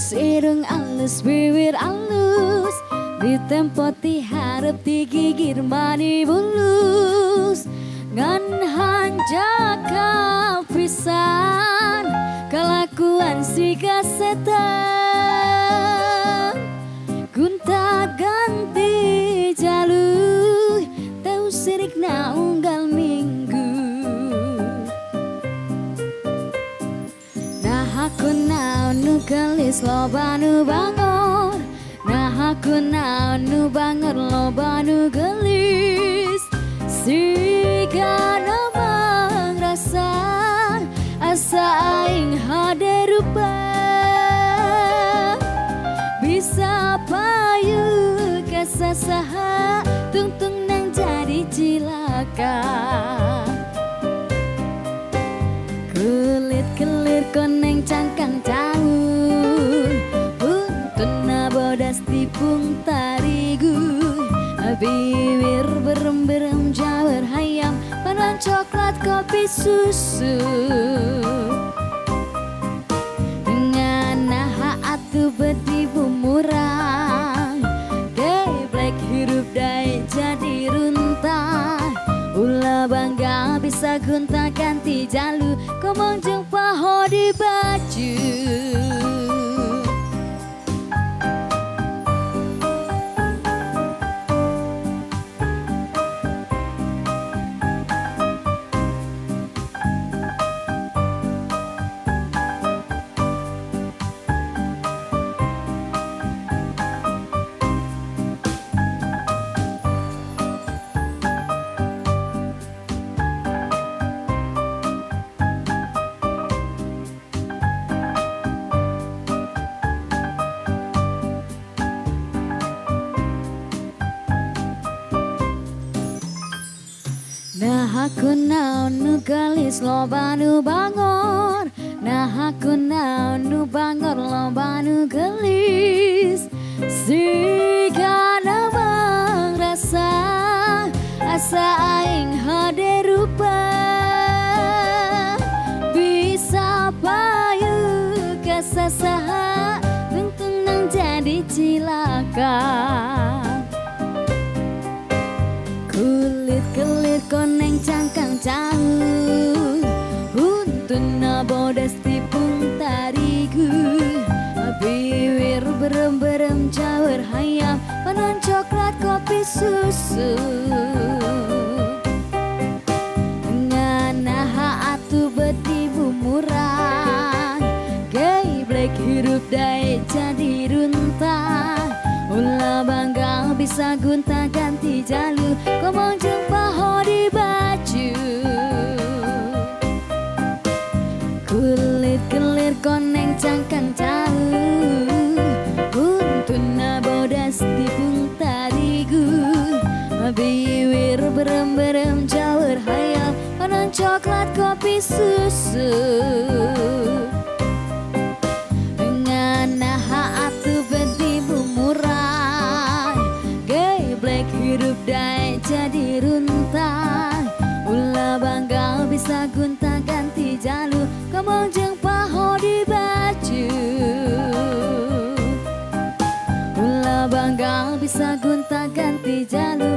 alus irung alus bibir alus ditempoti harap digigir mani bulus ngan hanjaka pisan kelakuan si kasetan gunta ganti jalur tau sirik na unggal minggu nah aku nu gelis loba nu bangor nah aku nu bangor loba nu gelis sigana mangrasa asa aing hade rupa bisa payu kasasaha tungtung nang jadi cilaka kulit-kelir koneng cangkang caun untuna bodas tipung tarigu bibir berem-berem jawar hayam panon coklat kopi susu dengan naha atu beti bumurang geblek hirup dai jadi runtah ulah bangga bisa gunta ganti jalu komong jeung paho di baju nah aku nu galis loba nu bangor nah aku nu bangor loba nu gelis sigana mangrasa asa aing hade rupa bisa payu kasasaha tungtung nang jadi cilaka kulit-kelit koneng cangkang caun untuna bodas tipung tarigu bibir berem-berem jawar hayam panon coklat kopi susu dengan naha atu beti bumurang geblek hirup dai jadi runtah ulah bangga bisa gunta ganti jalu komong jeung paho di baju kulit-kelir koneng cangkang caun untuna bodas tipung tarigu bibir berem-berem jawar hayam panon coklat kopi susu dengan naha atu beti bumurang geblek hirup dai jadi runtah ulah bangga bisa gunta ganti jalu komong jeung paho di baju ulah bangga bisa gunta ganti jalu